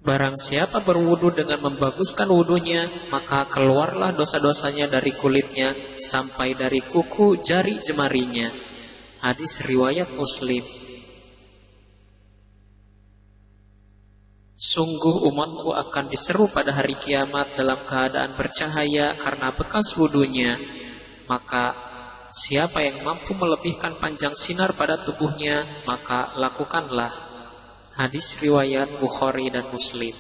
Barang siapa berwudu dengan membaguskan wudunya, maka keluarlah dosa-dosanya dari kulitnya sampai dari kuku jari jemarinya. Hadis riwayat Muslim. Sungguh umatku akan diseru pada hari kiamat dalam keadaan bercahaya karena bekas wudunya. Maka siapa yang mampu melebihkan panjang sinar pada tubuhnya, maka lakukanlah. Hadis riwayat Bukhari dan Muslim.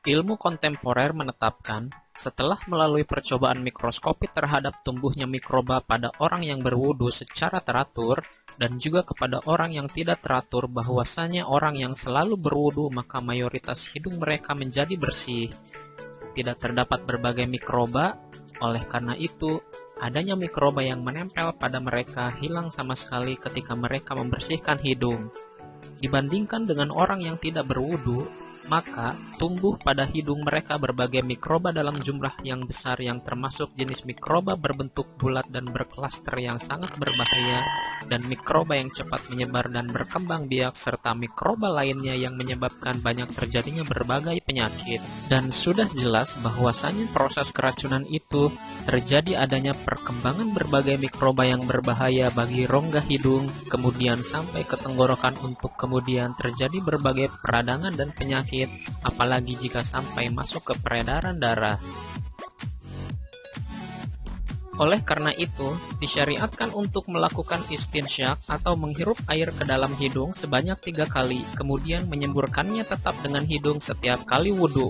Ilmu kontemporer menetapkan, setelah melalui percobaan mikroskopi terhadap tumbuhnya mikroba pada orang yang berwudu secara teratur dan juga kepada orang yang tidak teratur, bahwasanya orang yang selalu berwudu maka mayoritas hidung mereka menjadi bersih. Tidak terdapat berbagai mikroba, oleh karena itu adanya mikroba yang menempel pada mereka hilang sama sekali ketika mereka membersihkan hidung. Dibandingkan dengan orang yang tidak berwudu, maka tumbuh pada hidung mereka berbagai mikroba dalam jumlah yang besar yang termasuk jenis mikroba berbentuk bulat dan berklaster yang sangat berbahaya, dan mikroba yang cepat menyebar dan berkembang biak, serta mikroba lainnya yang menyebabkan banyak terjadinya berbagai penyakit. Dan sudah jelas bahwasanya proses keracunan itu terjadi adanya perkembangan berbagai mikroba yang berbahaya bagi rongga hidung, kemudian sampai ke tenggorokan untuk kemudian terjadi berbagai peradangan dan penyakit, apalagi jika sampai masuk ke peredaran darah. Oleh karena itu, disyariatkan untuk melakukan istinsyak atau menghirup air ke dalam hidung sebanyak 3 kali, kemudian menyemburkannya tetap dengan hidung setiap kali wudhu.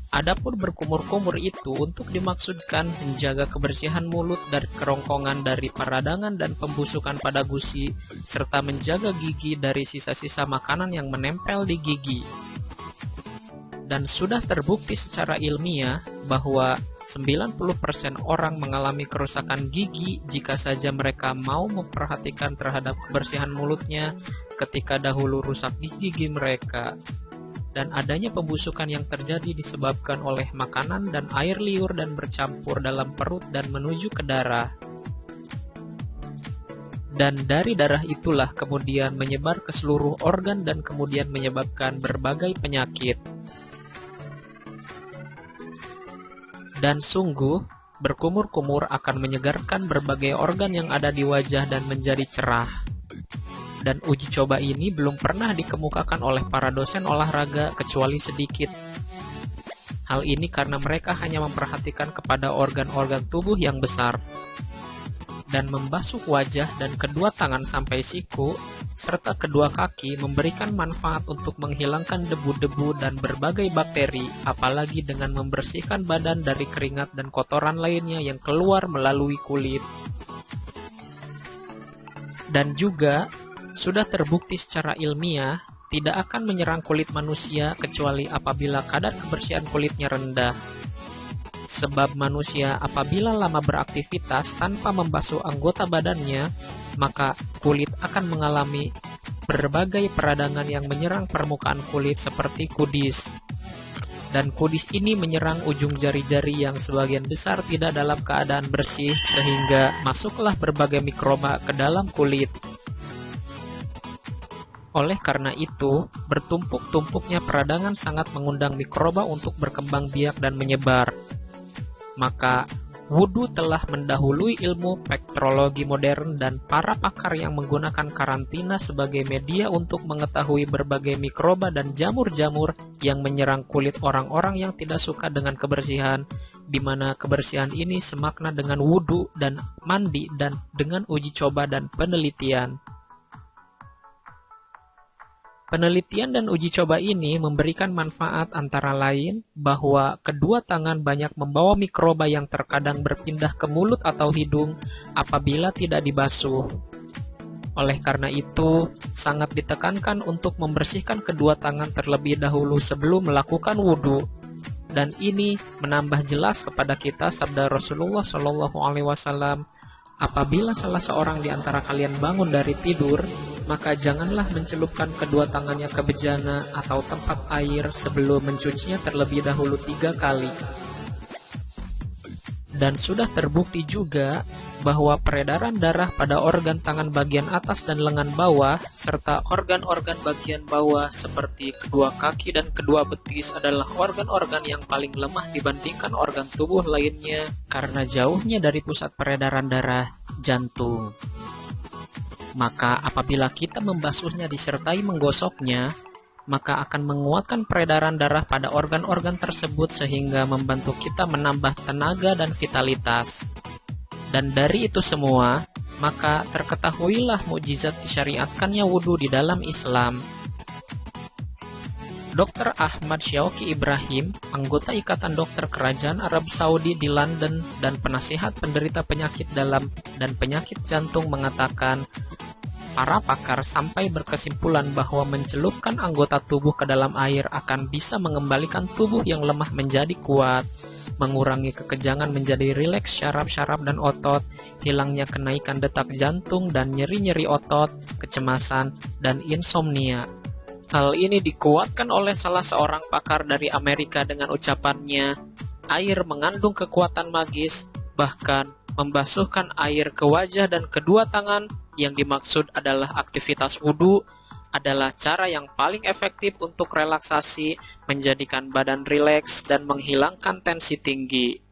Adapun berkumur-kumur itu untuk dimaksudkan menjaga kebersihan mulut dari kerongkongan dari peradangan dan pembusukan pada gusi, serta menjaga gigi dari sisa-sisa makanan yang menempel di gigi. Dan sudah terbukti secara ilmiah bahwa 90% orang mengalami kerusakan gigi jika saja mereka mau memperhatikan terhadap kebersihan mulutnya ketika dahulu rusak gigi mereka. Dan adanya pembusukan yang terjadi disebabkan oleh makanan dan air liur dan bercampur dalam perut dan menuju ke darah. Dan dari darah itulah kemudian menyebar ke seluruh organ dan kemudian menyebabkan berbagai penyakit. Dan sungguh, berkumur-kumur akan menyegarkan berbagai organ yang ada di wajah dan menjadi cerah. Dan uji coba ini belum pernah dikemukakan oleh para dosen olahraga kecuali sedikit. Hal ini karena mereka hanya memperhatikan kepada organ-organ tubuh yang besar. Dan membasuh wajah dan kedua tangan sampai siku, serta kedua kaki memberikan manfaat untuk menghilangkan debu-debu dan berbagai bakteri, apalagi dengan membersihkan badan dari keringat dan kotoran lainnya yang keluar melalui kulit. Dan juga sudah terbukti secara ilmiah tidak akan menyerang kulit manusia kecuali apabila kadar kebersihan kulitnya rendah. Sebab manusia apabila lama beraktivitas tanpa membasuh anggota badannya, maka kulit akan mengalami berbagai peradangan yang menyerang permukaan kulit seperti kudis. Dan kudis ini menyerang ujung jari-jari yang sebagian besar tidak dalam keadaan bersih, sehingga masuklah berbagai mikroba ke dalam kulit. Oleh karena itu, bertumpuk-tumpuknya peradangan sangat mengundang mikroba untuk berkembang biak dan menyebar. Maka, wudhu telah mendahului ilmu spektrologi modern dan para pakar yang menggunakan karantina sebagai media untuk mengetahui berbagai mikroba dan jamur-jamur yang menyerang kulit orang-orang yang tidak suka dengan kebersihan, di mana kebersihan ini semakna dengan wudhu dan mandi dan dengan uji coba dan penelitian. Penelitian dan uji coba ini memberikan manfaat antara lain bahwa kedua tangan banyak membawa mikroba yang terkadang berpindah ke mulut atau hidung apabila tidak dibasuh. Oleh karena itu, sangat ditekankan untuk membersihkan kedua tangan terlebih dahulu sebelum melakukan wudhu. Dan ini menambah jelas kepada kita sabda Rasulullah SAW, apabila salah seorang di antara kalian bangun dari tidur, maka janganlah mencelupkan kedua tangannya ke bejana atau tempat air sebelum mencucinya terlebih dahulu 3 kali. Dan sudah terbukti juga bahwa peredaran darah pada organ tangan bagian atas dan lengan bawah, serta organ-organ bagian bawah seperti kedua kaki dan kedua betis adalah organ-organ yang paling lemah dibandingkan organ tubuh lainnya karena jauhnya dari pusat peredaran darah, jantung. Maka apabila kita membasuhnya disertai menggosoknya, maka akan menguatkan peredaran darah pada organ-organ tersebut sehingga membantu kita menambah tenaga dan vitalitas. Dan dari itu semua, maka terketahuilah mukjizat disyariatkannya wudhu di dalam Islam. Dr. Ahmad Syauqi Ibrahim, anggota Ikatan Dokter Kerajaan Arab Saudi di London dan penasihat penderita penyakit dalam dan penyakit jantung mengatakan, para pakar sampai berkesimpulan bahwa mencelupkan anggota tubuh ke dalam air akan bisa mengembalikan tubuh yang lemah menjadi kuat, mengurangi kekejangan menjadi rileks syaraf-syaraf dan otot, hilangnya kenaikan detak jantung dan nyeri-nyeri otot, kecemasan, dan insomnia. Hal ini dikuatkan oleh salah seorang pakar dari Amerika dengan ucapannya, air mengandung kekuatan magis, bahkan membasuhkan air ke wajah dan kedua tangan yang dimaksud adalah aktivitas wudhu adalah cara yang paling efektif untuk relaksasi, menjadikan badan rileks dan menghilangkan tensi tinggi.